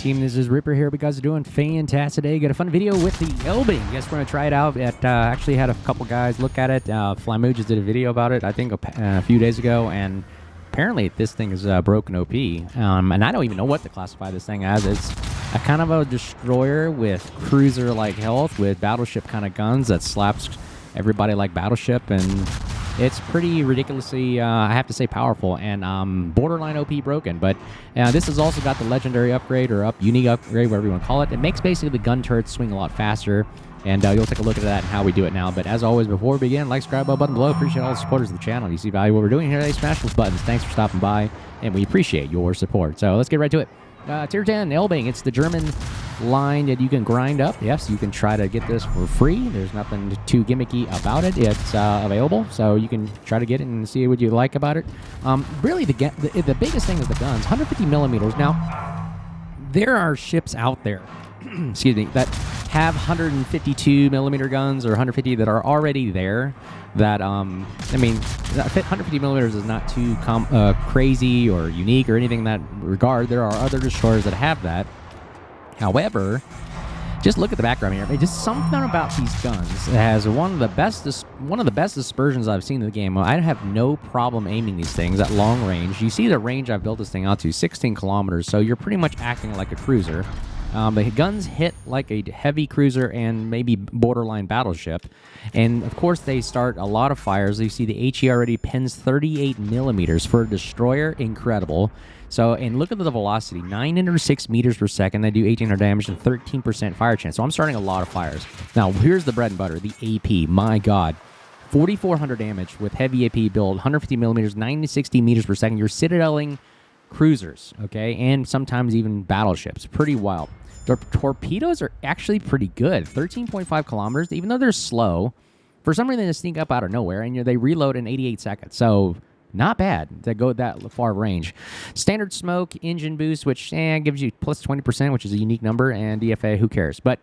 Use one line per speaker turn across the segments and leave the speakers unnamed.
team, this is Ripper here. You guys are doing fantastic today. Got a fun video with the Elbing. Guess we're going to try it out. Actually had a couple guys look at it. Flamu just did a video about it, I think, a few days ago, and apparently this thing is broken OP. And I don't even know what to classify this thing as. It's a kind of a destroyer with cruiser-like health with battleship kind of guns that slaps everybody like battleship, and it's pretty ridiculously, I have to say, powerful and borderline OP broken. But this has also got the legendary upgrade or unique upgrade, whatever you want to call it. It makes basically the gun turrets swing a lot faster, and you'll take a look at that and how we do it now. But as always, before we begin, like, subscribe, button below. Appreciate all the supporters of the channel. If you see value what we're doing here today, smash those buttons. Thanks for stopping by, and we appreciate your support. So let's get right to it. Tier 10, Elbing. It's the German line that you can grind up. Yes, you can try to get this for free. There's nothing too gimmicky about it. It's available, so you can try to get it and see what you like about it. Really, the biggest thing is the guns. 150 millimeters. Now, there are ships out there, excuse me, that have 152 millimeter guns or 150 that are already there. That I mean, 150 millimeters is not too crazy or unique or anything in that regard. There are other destroyers that have that. However, just look at the background here. Just something about these guns. It has one of the best dispersions I've seen in the game. I have no problem aiming these things at long range. You see the range I've built this thing out to, 16 kilometers. So you're pretty much acting like a cruiser. The guns hit like a heavy cruiser and maybe borderline battleship. And, of course, they start a lot of fires. You see the HE already pins 38 millimeters for a destroyer. Incredible. So, and look at the velocity. 906 meters per second. They do 1800 damage and 13% fire chance. So I'm starting a lot of fires. Now, here's the bread and butter, the AP. My God. 4,400 damage with heavy AP build. 150 millimeters, 960 meters per second. You're citadeling cruisers, okay? And sometimes even battleships. Pretty wild. Their torpedoes are actually pretty good. 13.5 kilometers, even though they're slow. For some reason, they sneak up out of nowhere, and they reload in 88 seconds. So, not bad to go that far range. Standard smoke, engine boost, which gives you plus 20%, which is a unique number, and DFA, who cares? But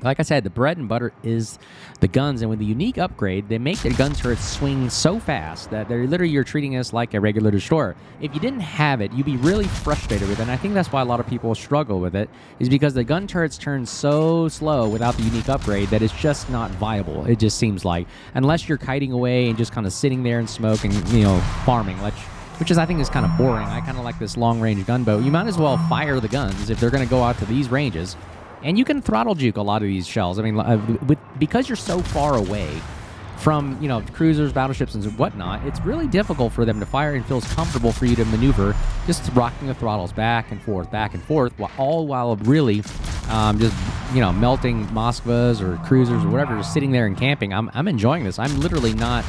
like I said, the bread and butter is the guns, and with the unique upgrade, they make the gun turrets swing so fast that you're treating us like a regular destroyer. If you didn't have it, you'd be really frustrated with it, and I think that's why a lot of people struggle with it, is because the gun turrets turn so slow without the unique upgrade that it's just not viable. It just seems like, unless you're kiting away and just kind of sitting there and smoking, farming, which is, I think, is kind of boring. I kind of like this long-range gunboat. You might as well fire the guns if they're going to go out to these ranges. And you can throttle juke a lot of these shells. I mean, because you're so far away from, cruisers, battleships, and whatnot, it's really difficult for them to fire and feels comfortable for you to maneuver, just rocking the throttles back and forth, all while really just, melting Moskvas or cruisers or whatever, just sitting there and camping. I'm enjoying this. I'm literally not...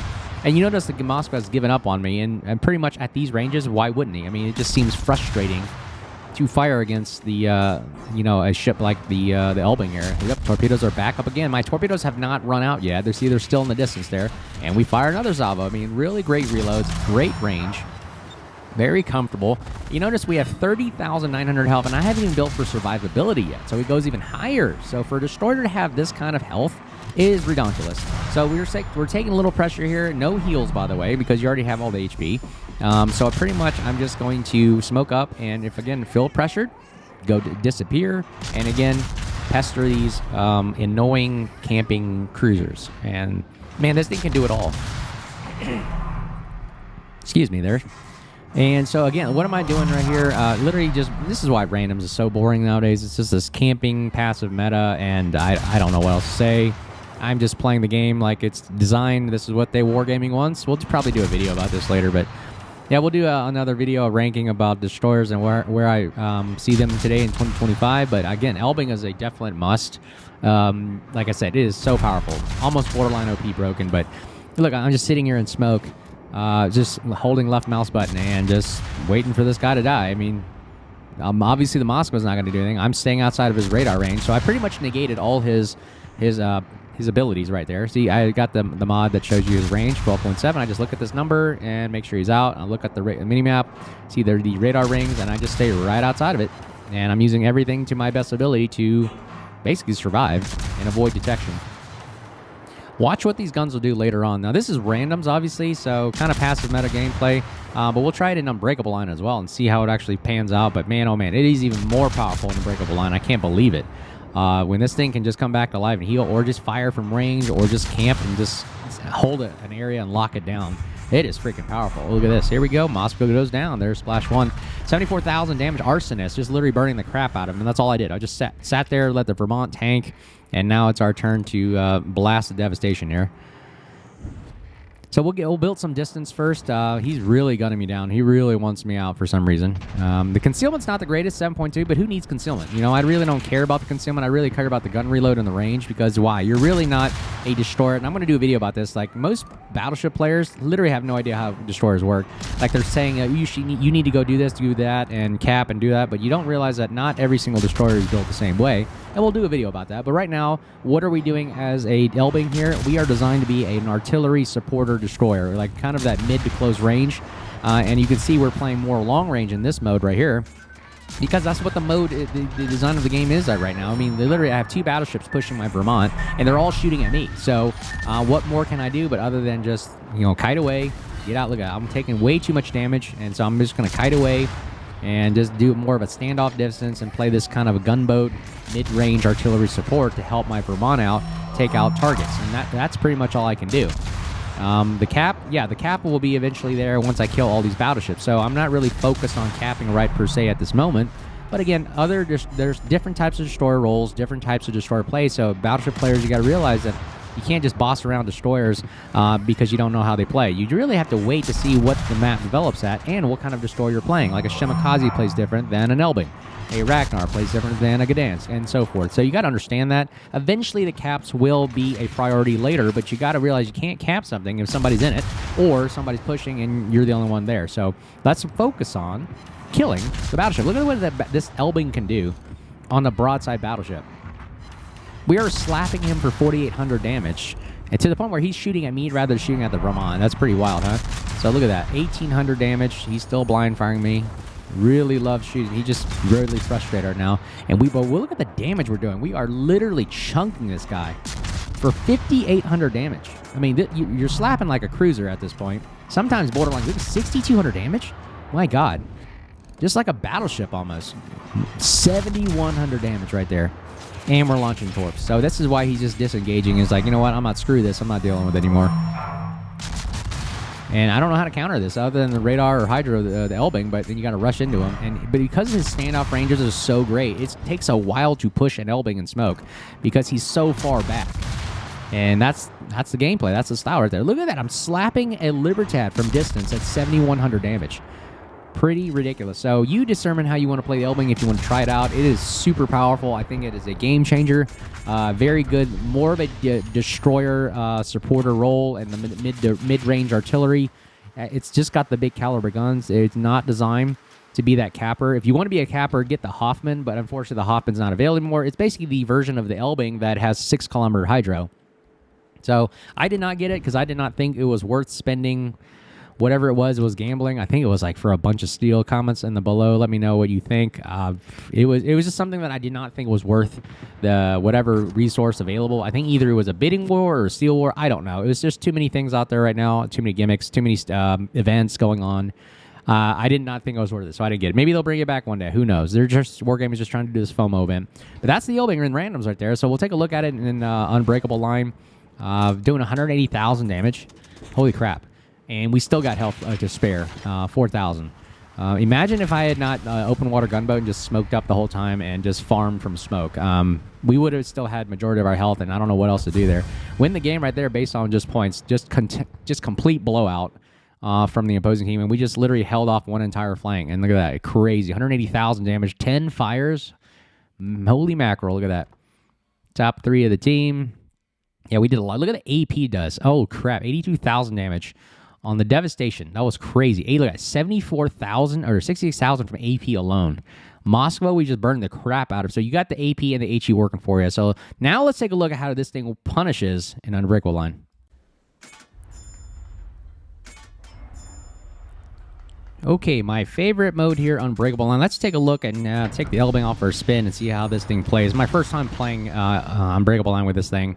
And you notice that Moskva has given up on me, and pretty much at these ranges, why wouldn't he? I mean, it just seems frustrating to fire against the, a ship like the Elbing here. Yep, torpedoes are back up again. My torpedoes have not run out yet. They're still in the distance there. And we fire another salvo. I mean, really great reloads, great range, very comfortable. You notice we have 30,900 health, and I haven't even built for survivability yet, so it goes even higher. So for a destroyer to have this kind of health is redonkulous. So we're taking a little pressure here. No heals, by the way, because you already have all the HP. So pretty much I'm just going to smoke up, and if, again, feel pressured, go to disappear, and again, pester these annoying camping cruisers. And, man, this thing can do it all. Excuse me there. And so, again, what am I doing right here? Literally just, this is why randoms is so boring nowadays. It's just this camping passive meta, and I don't know what else to say. I'm just playing the game like it's designed. This is what they wargaming once. We'll probably do a video about this later, but yeah, we'll do another video ranking about destroyers and where I see them today in 2025. But again, Elbing is a definite must. Like I said, it is so powerful. Almost borderline OP broken, but look, I'm just sitting here in smoke, just holding left mouse button and just waiting for this guy to die. I mean, obviously the Moskva's not going to do anything. I'm staying outside of his radar range, so I pretty much negated all his abilities right there. See, I got the mod that shows you his range, 12.7. I just look at this number and make sure he's out. I look at the mini-map, see there the radar rings, and I just stay right outside of it. And I'm using everything to my best ability to basically survive and avoid detection. Watch what these guns will do later on. Now, this is randoms, obviously, so kind of passive meta gameplay, but we'll try it in Unbreakable Line as well and see how it actually pans out. But man, oh man, it is even more powerful in Unbreakable Line. I can't believe it. When this thing can just come back to life and heal, or just fire from range, or just camp and just hold an area and lock it down. It is freaking powerful. Look at this. Here we go. Moscow goes down. There's splash 1. 74,000 damage. Arsonist, just literally burning the crap out of him. And that's all I did. I just sat there, let the Vermont tank, and now it's our turn to blast the devastation here. So we'll build some distance first. He's really gunning me down. He really wants me out for some reason. The concealment's not the greatest, 7.2, but who needs concealment? You know, I really don't care about the concealment. I really care about the gun reload and the range, because why? You're really not a destroyer. And I'm going to do a video about this. Like, most battleship players literally have no idea how destroyers work. Like, they're saying you need to go do this, do that, and cap and do that, but you don't realize that not every single destroyer is built the same way. And we'll do a video about that. But right now, what are we doing as a Elbing here? We are designed to be an artillery supporter destroyer, like kind of that mid to close range. And you can see we're playing more long range in this mode right here, because that's what the design of the game is right now. I mean, literally, I have 2 battleships pushing my Vermont, and they're all shooting at me. So what more can I do but other than just, you know, kite away, get out? Look at, I'm taking way too much damage, and so I'm just going to kite away and just do more of a standoff distance and play this kind of a gunboat mid-range artillery support to help my Vermont out, take out targets. And that's pretty much all I can do. The cap will be eventually there once I kill all these battleships. So I'm not really focused on capping right per se at this moment. But again, there's different types of destroyer roles, different types of destroyer play. So battleship players, you got to realize that you can't just boss around destroyers because you don't know how they play. You really have to wait to see what the map develops at and what kind of destroyer you're playing. Like a Shimakaze plays different than an Elbing. A Ragnar plays different than a Gdansk, and so forth. So you got to understand that. Eventually, the caps will be a priority later, but you got to realize you can't cap something if somebody's in it or somebody's pushing and you're the only one there. So let's focus on killing the battleship. Look at what this Elbing can do on the broadside battleship. We are slapping him for 4,800 damage, and to the point where he's shooting at me rather than shooting at the Vermont. That's pretty wild, huh? So look at that, 1,800 damage. He's still blind firing me. Really loves shooting. He's just really frustrated right now. And we'll look at the damage we're doing. We are literally chunking this guy for 5,800 damage. I mean, you're slapping like a cruiser at this point. Sometimes borderline. Look at 6,200 damage. My God, just like a battleship almost. 7,100 damage right there. And we're launching torps. So this is why he's just disengaging. He's like, you know what? I'm not, screw this. I'm not dealing with it anymore. And I don't know how to counter this other than the radar or hydro, the Elbing, but then you got to rush into him. But because his standoff ranges are so great, it takes a while to push an Elbing in smoke because he's so far back. And that's the gameplay. That's the style right there. Look at that. I'm slapping a Libertad from distance at 7,100 damage. Pretty ridiculous. So you determine how you want to play the Elbing if you want to try it out. It is super powerful. I think it is a game changer. Very good. More of a destroyer supporter role and the mid-range artillery. It's just got the big caliber guns. It's not designed to be that capper. If you want to be a capper, get the Hoffman, but unfortunately the Hoffman's not available anymore. It's basically the version of the Elbing that has 6-kilometer hydro. So I did not get it because I did not think it was worth spending whatever it was gambling. I think it was like for a bunch of steel. Comments in the below. Let me know what you think. It was just something that I did not think was worth the whatever resource available. I think either it was a bidding war or a steel war. I don't know. It was just too many things out there right now. Too many gimmicks. Too many events going on. I did not think it was worth it, so I didn't get it. Maybe they'll bring it back one day. Who knows? Wargaming is just trying to do this FOMO event. But that's the Elbing in randoms right there. So we'll take a look at it in Unbreakable Line. Doing 180,000 damage. Holy crap. And we still got health to spare, 4,000. Imagine if I had not open water gunboat and just smoked up the whole time and just farmed from smoke. We would have still had majority of our health, and I don't know what else to do there. Win the game right there based on just points. Just complete blowout from the opposing team, and we just literally held off one entire flank. And look at that, crazy. 180,000 damage, 10 fires. Holy mackerel, look at that. Top 3 of the team. Yeah, we did a lot. Look at the AP does. Oh, crap, 82,000 damage. On the devastation, that was crazy. Hey, look at 74,000 or 66,000 from AP alone. Moscow, we just burned the crap out of. So you got the AP and the HE working for you. So now let's take a look at how this thing punishes in Unbreakable Line. Okay, my favorite mode here, Unbreakable Line. Let's take a look and take the Elbing off for a spin and see how this thing plays. My first time playing Unbreakable Line with this thing.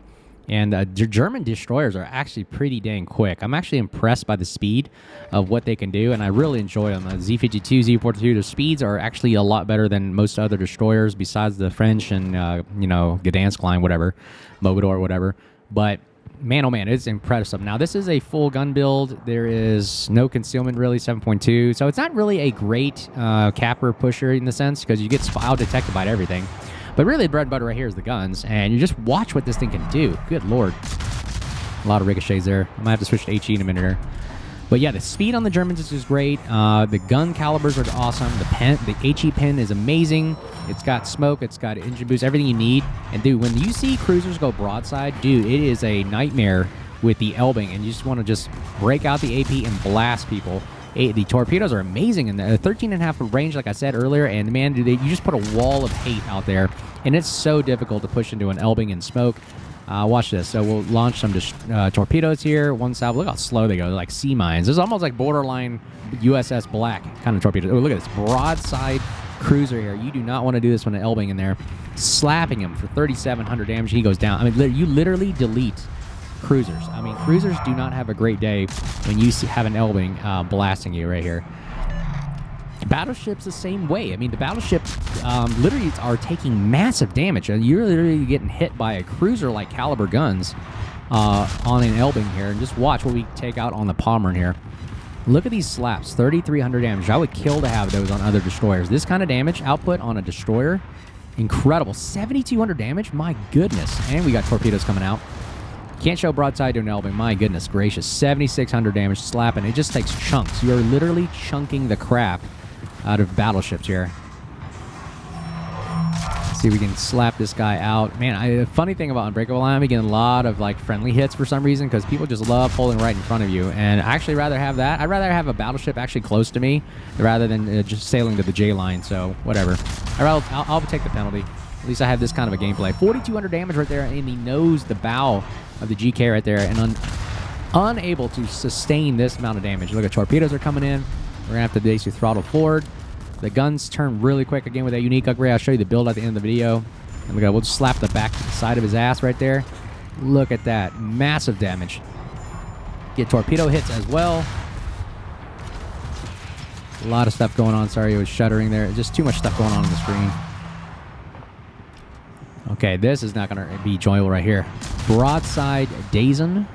And the German destroyers are actually pretty dang quick. I'm actually impressed by the speed of what they can do, and I really enjoy them. The Z-52, Z-42, their speeds are actually a lot better than most other destroyers besides the French and, you know, Gdansk line, whatever, Mogador, whatever. But, man, oh man, it's impressive. Now, this is a full gun build. There is no concealment, really, 7.2. So it's not really a great capper pusher in the sense because you get spile detected by everything. But really, the bread and butter right here is the guns, and you just watch what this thing can do. Good lord. A lot of ricochets there. I might have to switch to HE in a minute here. But yeah, the speed on the Germans is just great. The gun calibers are awesome. The HE pin is amazing. It's got smoke. It's got engine boost, everything you need. And dude, when you see cruisers go broadside, dude, it is a nightmare with the Elbing, and you just want to just break out the AP and blast people. The torpedoes are amazing in the 13.5 range, like I said earlier, and man, you just put a wall of hate out there, and it's so difficult to push into an Elbing in smoke. Watch this. So we'll launch some torpedoes here. One salvo. Look how slow they go. They're like sea mines. It's almost like borderline USS Black kind of torpedoes. Oh, look at this broadside cruiser here. You do not want to do this when an Elbing in there. Slapping him for 3,700 damage. He goes down. I mean, you literally delete cruisers. I mean, cruisers do not have a great day when you have an Elbing blasting you right here. Battleships the same way. I mean, the battleships literally are taking massive damage. You're literally getting hit by a cruiser-like caliber guns on an Elbing here. And just watch what we take out on the Pommern here. Look at these slaps. 3,300 damage. I would kill to have those on other destroyers. This kind of damage output on a destroyer, incredible. 7,200 damage? My goodness. And we got torpedoes coming out. Can't show broadside to an Elbing. My goodness gracious. 7,600 damage slapping. It just takes chunks. You're literally chunking the crap out of battleships here. Let's see if we can slap this guy out. Man, the funny thing about Unbreakable Line, I'm getting a lot of like friendly hits for some reason because people just love holding right in front of you. And I actually rather have that. I'd rather have a battleship actually close to me rather than just sailing to the J line. So whatever. I'll take the penalty. At least I have this kind of a gameplay. 4,200 damage right there in the nose, the bow of the GK right there, and unable to sustain this amount of damage. Look at torpedoes are coming in. We're gonna have to basically throttle forward. The guns turn really quick again with that unique upgrade. I'll show you the build at the end of the video. And look at, we'll just slap the back side of his ass right there. Look at that, massive damage. Get torpedo hits as well. A lot of stuff going on. Sorry, it was shuddering there. Just too much stuff going on the screen. Okay, this is not going to be enjoyable right here. Broadside Dazen.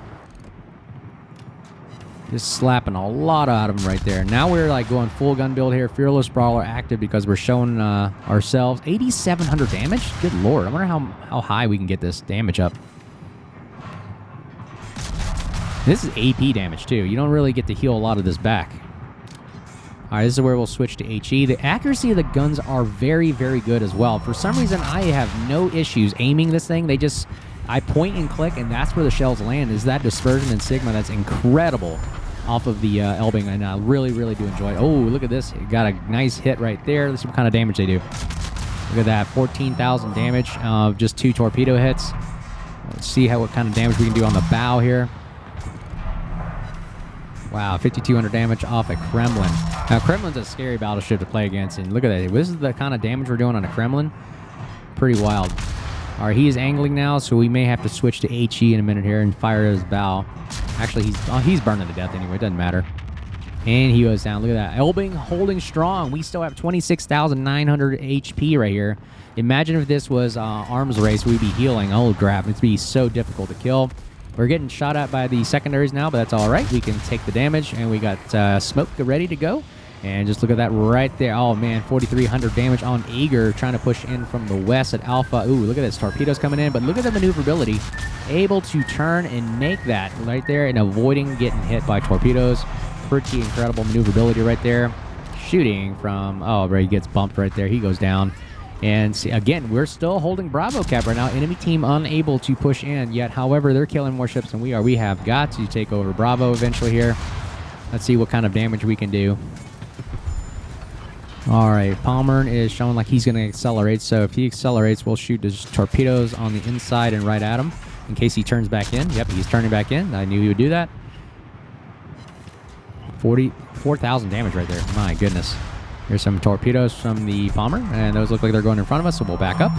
Just slapping a lot out of them right there. Now we're like going full gun build here. Fearless Brawler active because we're showing ourselves 8,700 damage. Good lord. I wonder how high we can get this damage up. This is AP damage too. You don't really get to heal a lot of this back. All right, this is where we'll switch to HE. The accuracy of the guns are very, very good as well. For some reason, I have no issues aiming this thing. I point and click, and that's where the shells land, is that dispersion and Sigma. That's incredible off of the Elbing, and I really, really do enjoy it. Oh, look at this. It got a nice hit right there. Let's see what kind of damage they do. Look at that, 14,000 damage, just 2 torpedo hits. Let's see what kind of damage we can do on the bow here. Wow, 5,200 damage off a Kremlin. Now, Kremlin's a scary battleship to play against, and look at that. This is the kind of damage we're doing on a Kremlin. Pretty wild. All right, he is angling now, so we may have to switch to HE in a minute here and fire his bow. Actually, he's burning to death anyway. It doesn't matter. And he goes down. Look at that. Elbing holding strong. We still have 26,900 HP right here. Imagine if this was arms race. We'd be healing. Oh, crap. It'd be so difficult to kill. We're getting shot at by the secondaries now, but that's all right. We can take the damage, and we got smoke ready to go. And just look at that right there. Oh, man, 4,300 damage on Eager trying to push in from the west at Alpha. Ooh, look at this. Torpedoes coming in, but look at the maneuverability. Able to turn and make that right there and avoiding getting hit by torpedoes. Pretty incredible maneuverability right there. Shooting from, oh, he gets bumped right there. He goes down. And see, again, we're still holding Bravo Cap right now. Enemy team unable to push in yet. However, they're killing more ships than we are. We have got to take over Bravo eventually here. Let's see what kind of damage we can do. All right, Pommern is showing like he's going to accelerate. So if he accelerates, we'll shoot his torpedoes on the inside and right at him in case he turns back in. Yep, he's turning back in. I knew he would do that. 44,000 damage right there. My goodness. Here's some torpedoes from the Pommer, and those look like they're going in front of us, so we'll back up.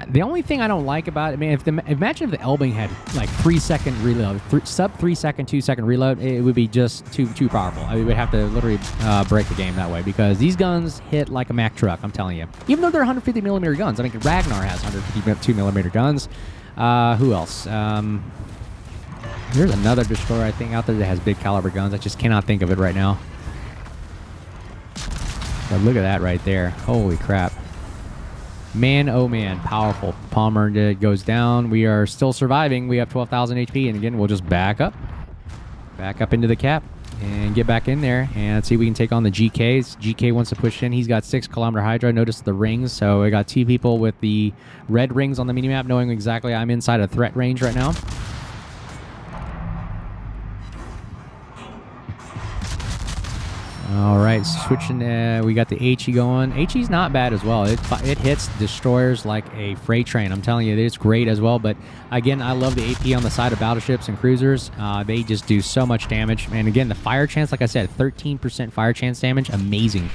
The only thing I don't like about it, man, imagine if the Elbing had like 3-second reload, sub 3-second, 2-second reload, it would be just too powerful. I mean, we would have to literally break the game that way because these guns hit like a Mack truck. I'm telling you, even though they're 150 millimeter guns. I mean, Ragnar has 152 millimeter guns. Who else? There's another destroyer I think out there that has big caliber guns. I just cannot think of it right now. But look at that right there. Holy crap. Man, oh man, powerful. Palmer goes down. We are still surviving. We have 12,000 HP, and again, we'll just back up into the cap and get back in there. And let's see if we can take on the GKs. GK wants to push in. He's got 6-kilometer Hydra. Notice the rings. So I got 2 people with the red rings on the minimap, knowing exactly I'm inside a threat range right now. All right, switching. We got the HE going. HE's not bad as well. It hits destroyers like a freight train. I'm telling you, it's great as well. But again, I love the AP on the side of battleships and cruisers. They just do so much damage. And again, the fire chance, like I said, 13% fire chance damage, amazing.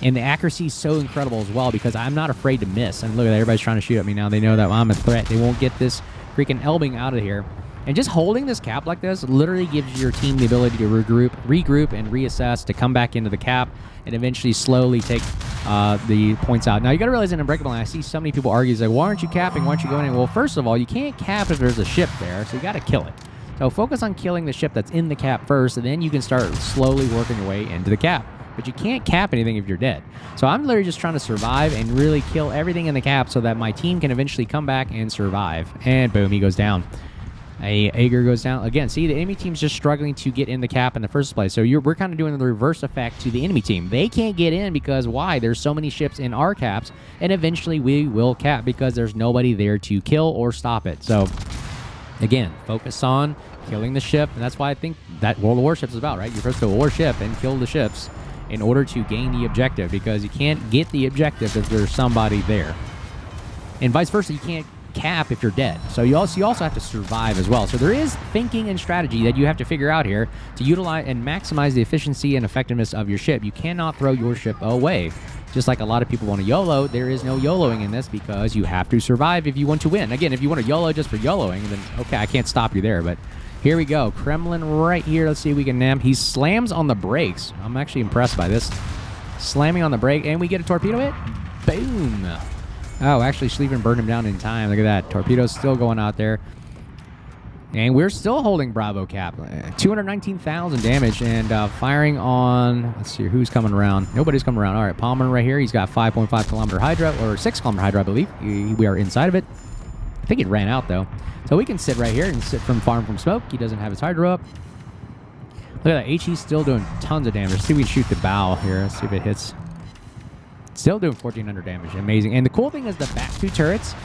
And the accuracy is so incredible as well because I'm not afraid to miss. And look at that, everybody's trying to shoot at me now. They know that I'm a threat. They won't get this freaking Elbing out of here. And just holding this cap like this literally gives your team the ability to regroup, and reassess to come back into the cap and eventually slowly take the points out. Now, you got to realize in Unbreakable Line, I see so many people argue, like, why aren't you capping? Why aren't you going in? Well, first of all, you can't cap if there's a ship there, so you got to kill it. So focus on killing the ship that's in the cap first, and then you can start slowly working your way into the cap. But you can't cap anything if you're dead. So I'm literally just trying to survive and really kill everything in the cap so that my team can eventually come back and survive. And boom, he goes down. Ager goes down. Again, see, the enemy team's just struggling to get in the cap in the first place. So we're kind of doing the reverse effect to the enemy team. They can't get in because why? There's so many ships in our caps, and eventually we will cap because there's nobody there to kill or stop it. So, again, focus on killing the ship, and that's why I think that World of Warships is about, right? You're supposed to war ship and kill the ships in order to gain the objective because you can't get the objective if there's somebody there. And vice versa, you can't cap if you're dead. So you also have to survive as well. So there is thinking and strategy that you have to figure out here to utilize and maximize the efficiency and effectiveness of your ship. You cannot throw your ship away. Just like a lot of people want to YOLO, there is no YOLOing in this because you have to survive if you want to win. Again, if you want to YOLO just for YOLOing, then okay, I can't stop you there, but here we go. Kremlin right here. Let's see if we can nab. He slams on the brakes. I'm actually impressed by this. Slamming on the brake, and we get a torpedo hit. Boom. Oh, actually, Schlieffen burned him down in time. Look at that. Torpedo's still going out there. And we're still holding Bravo cap. 219,000 damage and firing on... Let's see, who's coming around? Nobody's coming around. All right, Palmer right here. He's got 5.5 kilometer Hydra, or 6-kilometer Hydra, I believe. We are inside of it. I think it ran out, though. So we can sit right here and sit from farm from smoke. He doesn't have his Hydra up. Look at that. HE's still doing tons of damage. Let's see if we can shoot the bow here. Let's see if it hits... Still doing 1,400 damage. Amazing. And the cool thing is the back 2 turrets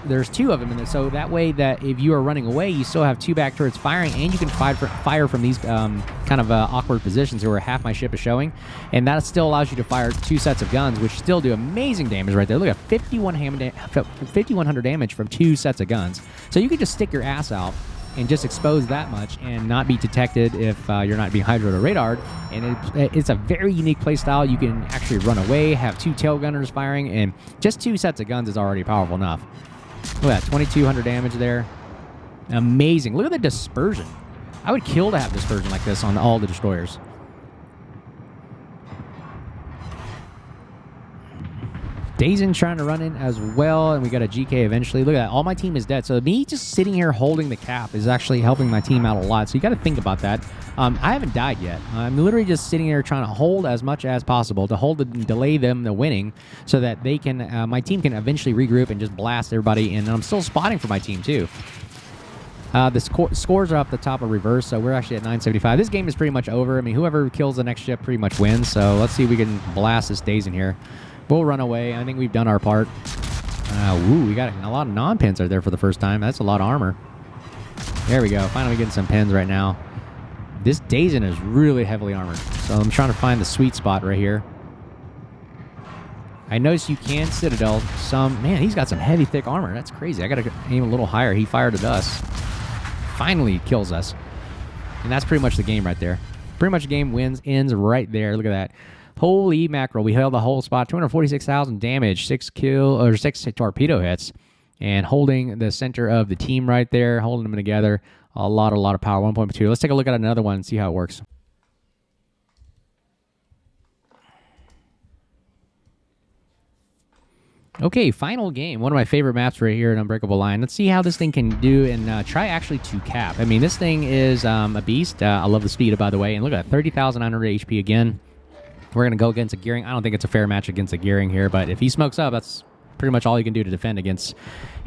there's 2 of them in there. So that way that if you are running away, you still have 2 back turrets firing, and you can fire from these kind of awkward positions where half my ship is showing. And that still allows you to fire 2 sets of guns, which still do amazing damage right there. Look at 5,100 damage from 2 sets of guns. So you can just stick your ass out and just expose that much and not be detected if you're not being hydroed or radared. And it's a very unique playstyle. You can actually run away, have 2 tail gunners firing, and just 2 sets of guns is already powerful enough. Look at that, 2,200 damage there. Amazing. Look at the dispersion. I would kill to have dispersion like this on all the destroyers. Dazen trying to run in as well, and we got a GK eventually. Look at that. All my team is dead. So me just sitting here holding the cap is actually helping my team out a lot. So you got to think about that. I haven't died yet. I'm literally just sitting here trying to hold as much as possible to hold and delay them the winning so that they can, my team can eventually regroup and just blast everybody. And I'm still spotting for my team too. The scores are up the top of reverse, so we're actually at 975. This game is pretty much over. I mean, whoever kills the next ship pretty much wins. So let's see if we can blast this Dazen here. We'll run away. I think we've done our part. We got a lot of non-pins right there for the first time. That's a lot of armor. There we go. Finally getting some pins right now. This Dazen is really heavily armored, so I'm trying to find the sweet spot right here. I noticed you can citadel some... Man, he's got some heavy, thick armor. That's crazy. I got to aim a little higher. He fired at us. Finally kills us. And that's pretty much the game right there. Pretty much the game ends right there. Look at that. Holy mackerel. We held the whole spot. 246,000 damage, 6 torpedo hits. and holding the center of the team right there, holding them together. A lot of power. 1.2. Let's take a look at another one and see how it works. Okay, final game. One of my favorite maps right here at Unbreakable Line. Let's see how this thing can do and try actually to cap. I mean, this thing is a beast. I love the speed, by the way. And look at that, 30,900 HP again. We're going to go against a Gearing. I don't think it's a fair match against a Gearing here, but if he smokes up, that's pretty much all you can do to defend against.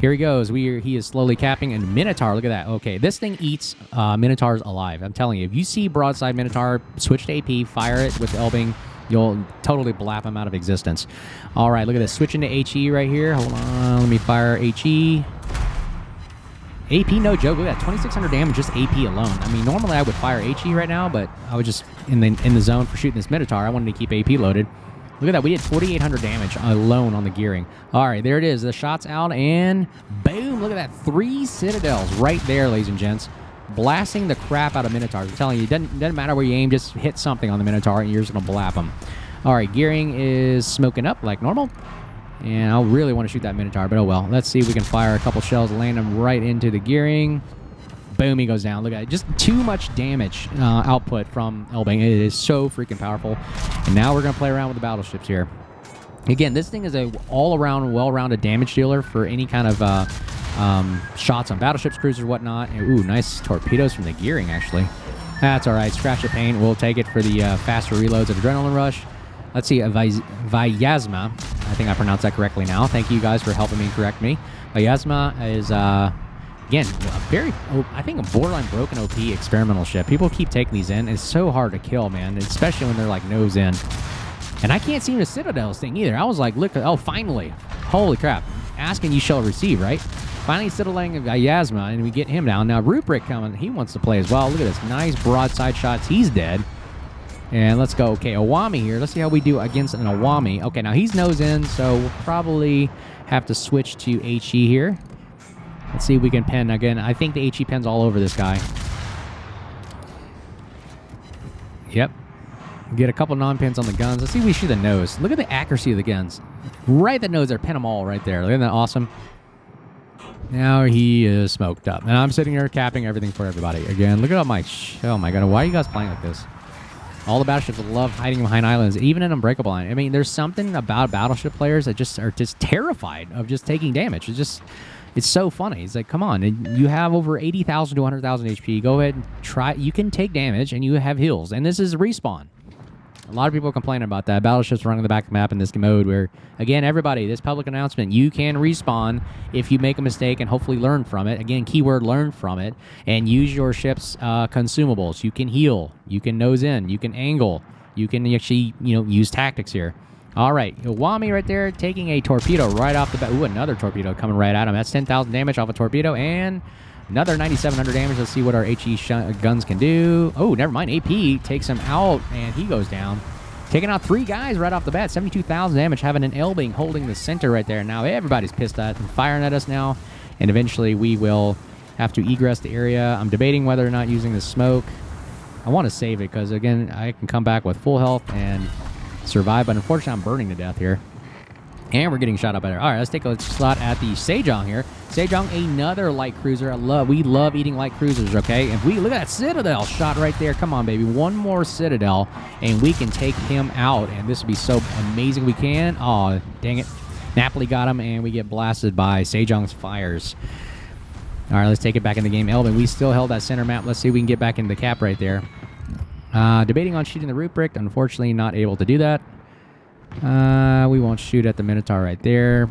Here he goes. He is slowly capping. And Minotaur, look at that. Okay, this thing eats Minotaurs alive. I'm telling you, if you see broadside Minotaur, switch to AP, fire it with Elbing, you'll totally blap him out of existence. All right, look at this. Switching to HE right here. Hold on. Let me fire HE. AP, no joke. Look at that. 2,600 damage just AP alone. I mean, normally I would fire HE right now, but I was just in the zone for shooting this Minotaur. I wanted to keep AP loaded. Look at that. We did 4,800 damage alone on the Gearing. All right, there it is. The shot's out, and boom. Look at that. 3 citadels right there, ladies and gents. Blasting the crap out of Minotaurs. I'm telling you, it doesn't matter where you aim, just hit something on the Minotaur and you're just going to blap them. All right, Gearing is smoking up like normal. And I really want to shoot that Minotaur, but oh well. Let's see if we can fire a couple shells, land them right into the Gearing. Boom, he goes down. Look at it. Just too much damage output from Elbing. It is so freaking powerful. And now we're going to play around with the battleships here. Again, this thing is a all-around, well-rounded damage dealer for any kind of shots on battleships, cruisers, whatnot. And, ooh, nice torpedoes from the Gearing, actually. That's all right. Scratch the paint. We'll take it for the faster reloads of Adrenaline Rush. Let's see, Vyazma. I think I pronounced that correctly now. Thank you guys for helping me correct me. Vyazma is, again, I think a borderline broken OP experimental ship. People keep taking these in. It's so hard to kill, man, especially when they're, like, nose in. And I can't see the Citadels thing either. I was like, look, oh, finally. Holy crap. Ask and you shall receive, right? Finally Citadeling Vyazma, and we get him down. Now, Ruprecht coming. He wants to play as well. Look at this. Nice broadside shots. He's dead. And let's go. Okay, Awami here. Let's see how we do against an Awami. Okay, now he's nose in, so we'll probably have to switch to HE here. Let's see if we can pen again. I think the HE pen's all over this guy. Yep. Get a couple non-pins on the guns. Let's see if we shoot the nose. Look at the accuracy of the guns. Right at the nose there. Pin them all right there. Isn't that awesome? Now he is smoked up. And I'm sitting here capping everything for everybody. Again, look at all my... Oh my god, why are you guys playing like this? All the battleships love hiding behind islands, even in Unbreakable Line. I mean, there's something about battleship players that just are just terrified of just taking damage. It's so funny. It's like, come on, you have over 80,000 to 100,000 HP. Go ahead and try. You can take damage, and you have heals. And this is respawn. A lot of people complain about that. Battleships running the back of the map in this mode where, again, everybody, this public announcement, you can respawn if you make a mistake and hopefully learn from it. Again, keyword learn from it, and use your ship's consumables. You can heal. You can nose in. You can angle. You can actually, use tactics here. All right, Iwami right there taking a torpedo right off the bat. Ooh, another torpedo coming right at him. That's 10,000 damage off a torpedo, and another 9,700 damage. Let's see what our HE guns can do. Oh, never mind. AP takes him out, and he goes down. Taking out 3 guys right off the bat. 72,000 damage, having an Elbing holding the center right there. Now everybody's pissed at and firing at us now, and eventually we will have to egress the area. I'm debating whether or not using the smoke. I want to save it because, again, I can come back with full health and survive, but unfortunately I'm burning to death here. And we're getting shot up at there. All right, let's take a slot at the Sejong here. Sejong, another light cruiser. We love eating light cruisers, okay? And look at that Citadel shot right there. Come on, baby. One more Citadel, and we can take him out. And this would be so amazing we can. Oh, dang it. Napoli got him, and we get blasted by Sejong's fires. All right, let's take it back in the game. Elbing, we still held that center map. Let's see if we can get back into the cap right there. Debating on shooting the Ruprecht. Unfortunately, not able to do that. We won't shoot at the Minotaur right there.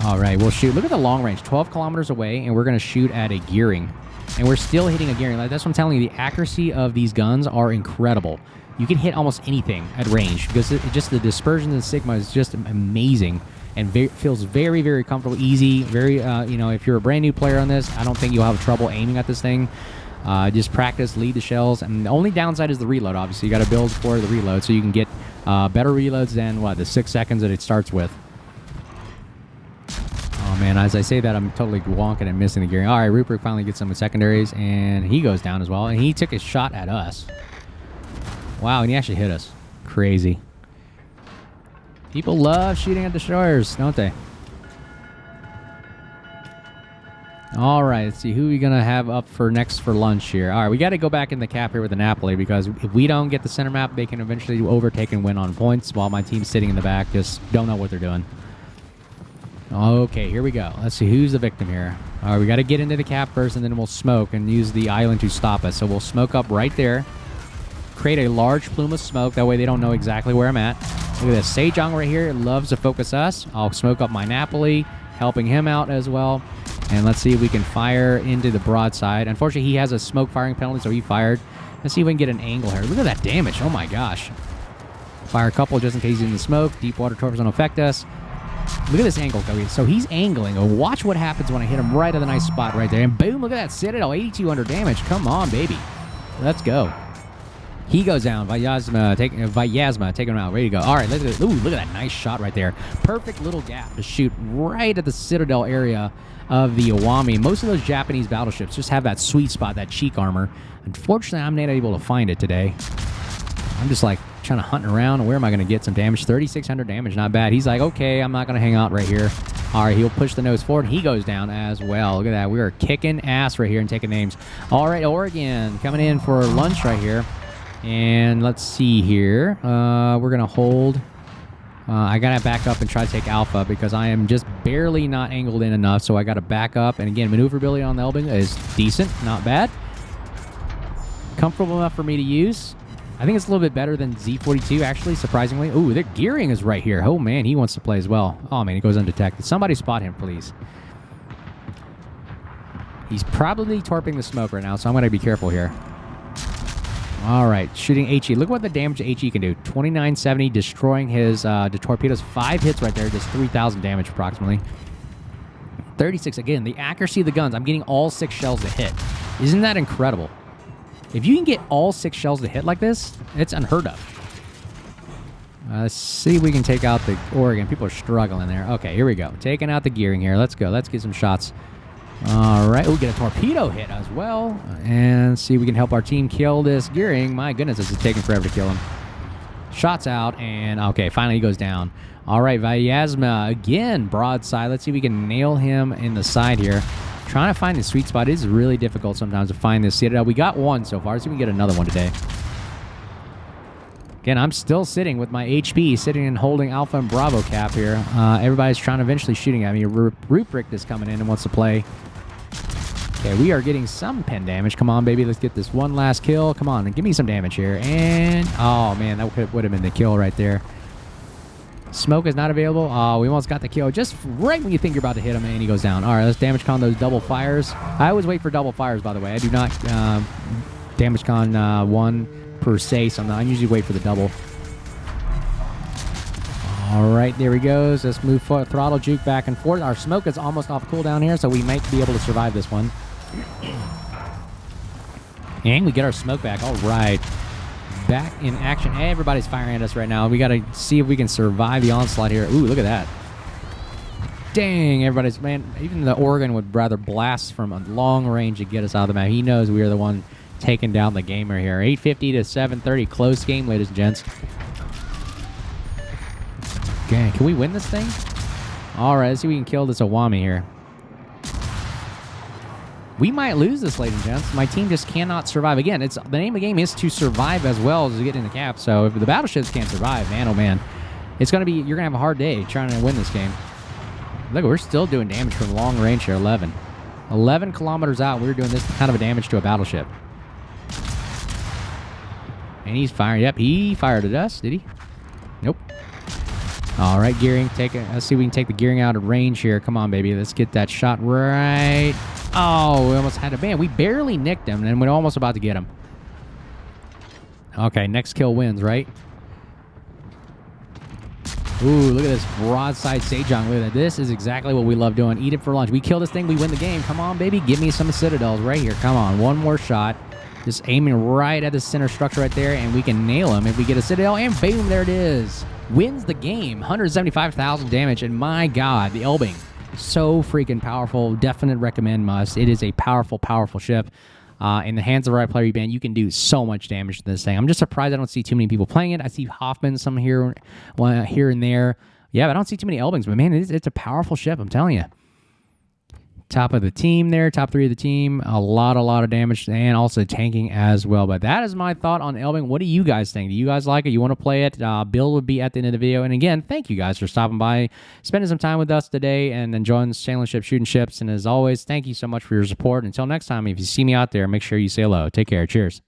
All right, we'll shoot. Look at the long range, 12 kilometers away, and we're going to shoot at a Gearing. And we're still hitting a Gearing. Like, that's what I'm telling you. The accuracy of these guns are incredible. You can hit almost anything at range because just the dispersion and Sigma is just amazing and feels very, very comfortable, easy. Very, if you're a brand new player on this, I don't think you'll have trouble aiming at this thing. Just practice, lead the shells, and the only downside is the reload, obviously. You got to build for the reload so you can get better reloads than, the 6 seconds that it starts with. Oh, man, as I say that, I'm totally wonking and missing the gearing. All right, Rupert finally gets some secondaries, and he goes down as well, and he took a shot at us. Wow, and he actually hit us. Crazy. People love shooting at destroyers, don't they? All right, let's see who we gonna have up for next for lunch here. All right, we got to go back in the cap here with the Napoli because if we don't get the center map, they can eventually overtake and win on points while my team's sitting in the back, just don't know what they're doing. Okay, here we go. Let's see who's the victim here. All right, we got to get into the cap first, and then we'll smoke and use the island to stop us. So we'll smoke up right there, create a large plume of smoke. That way they don't know exactly where I'm at. Look at this. Sejong right here loves to focus us. I'll smoke up my Napoli, helping him out as well. And let's see if we can fire into the broadside. Unfortunately, he has a smoke firing penalty, so he fired. Let's see if we can get an angle here. Look at that damage. Oh, my gosh. Fire a couple just in case he's in the smoke. Deep water torpedoes don't affect us. Look at this angle. So he's angling. Oh, watch what happens when I hit him right at a nice spot right there. And boom, look at that Citadel. 8,200 damage. Come on, baby. Let's go. He goes down. Vyazma taking him out. Ready to go. All right, let's go. Ooh, look at that nice shot right there. Perfect little gap to shoot right at the Citadel area of the Iwami. Most of those Japanese battleships just have that sweet spot, that cheek armor. Unfortunately, I'm not able to find it today. I'm just like trying to hunt around. Where am I going to get some damage? 3,600 damage, not bad. He's like, okay, I'm not going to hang out right here. All right, he'll push the nose forward. He goes down as well. Look at that. We are kicking ass right here and taking names. All right, Oregon coming in for lunch right here. And let's see here. We're going to hold. I got to back up and try to take Alpha because I am just barely not angled in enough. So I got to back up. And again, maneuverability on the Elbing is decent. Not bad. Comfortable enough for me to use. I think it's a little bit better than Z42, actually, surprisingly. Ooh, the gearing is right here. Oh, man, he wants to play as well. Oh, man, he goes undetected. Somebody spot him, please. He's probably torping the smoke right now, so I'm going to be careful here. All right, shooting HE. Look what the damage HE can do. 2970, destroying his the torpedoes. 5 hits right there, just 3,000 damage approximately. 36, again, the accuracy of the guns. I'm getting all 6 shells to hit. Isn't that incredible? If you can get all 6 shells to hit like this, it's unheard of. Let's see if we can take out the Oregon. People are struggling there. Okay, here we go. Taking out the gearing here. Let's go. Let's get some shots. All right. We get a torpedo hit as well. And see if we can help our team kill this gearing. My goodness, this is taking forever to kill him. Shots out. And, okay, finally he goes down. All right, Vyazma again, broadside. Let's see if we can nail him in the side here. Trying to find the sweet spot is really difficult sometimes to find this Citadel. We got one so far, so we can get another one today. Again, I'm still sitting with my HP, sitting and holding Alpha and Bravo cap here. Everybody's trying to eventually shooting at me. Ruprecht is coming in and wants to play. Okay, we are getting some pen damage. Come on, baby. Let's get this one last kill. Come on, and give me some damage here. And, oh, man, that would have been the kill right there. Smoke is not available. Oh, we almost got the kill just right when you think you're about to hit him, and he goes down. All right, let's damage con those double fires. I always wait for double fires, by the way. I do not damage con one per se, so I usually wait for the double. All right, there he goes. Let's move forward. Throttle juke back and forth. Our smoke is almost off cooldown here, so we might be able to survive this one. And we get our smoke back. All right. Back in action. Everybody's firing at us right now. We got to see if we can survive the onslaught here. Ooh, look at that. Dang, everybody's, man, even the Oregon would rather blast from a long range to get us out of the map. He knows we are the one taking down the gamer here. 850 to 730. Close game, ladies and gents. Okay, can we win this thing? All right, let's see if we can kill this Iwami here. We might lose this, ladies and gents. My team just cannot survive. Again, the name of the game is to survive as well as to get in the cap. So if the battleships can't survive, man, oh man, you're gonna have a hard day trying to win this game. Look, we're still doing damage from long range here. 11 kilometers out. We're doing this kind of a damage to a battleship. And he's firing. Yep, he fired at us. Did he? Nope. All right, gearing. Let's see if we can take the gearing out of range here. Come on, baby. Let's get that shot right. Oh, we almost had a man. We barely nicked him, and we're almost about to get him. Okay, next kill wins, right? Ooh, look at this broadside Sejong. Look at that. This is exactly what we love doing. Eat it for lunch. We kill this thing, we win the game. Come on, baby. Give me some citadels right here. Come on. One more shot. Just aiming right at the center structure right there, and we can nail him if we get a citadel, and boom, there it is. Wins the game. 175,000 damage, and my God, the Elbing. So freaking powerful. Definite recommend must. It is a powerful, powerful ship. In the hands of the right player, man, you can do so much damage to this thing. I'm just surprised I don't see too many people playing it. I see Hoffman some here and there. Yeah, but I don't see too many Elbings. But, man, it's a powerful ship, I'm telling you. top of the team there, top 3 of the team. A lot of damage, and also tanking as well. But that is my thought on Elbing. What do you guys think? Do you guys like it? You want to play it? Bill would be at the end of the video. And again, thank you guys for stopping by, spending some time with us today, and enjoying sailing ships, shooting ships. And as always, thank you so much for your support. Until next time, if you see me out there, make sure you say hello. Take care. Cheers.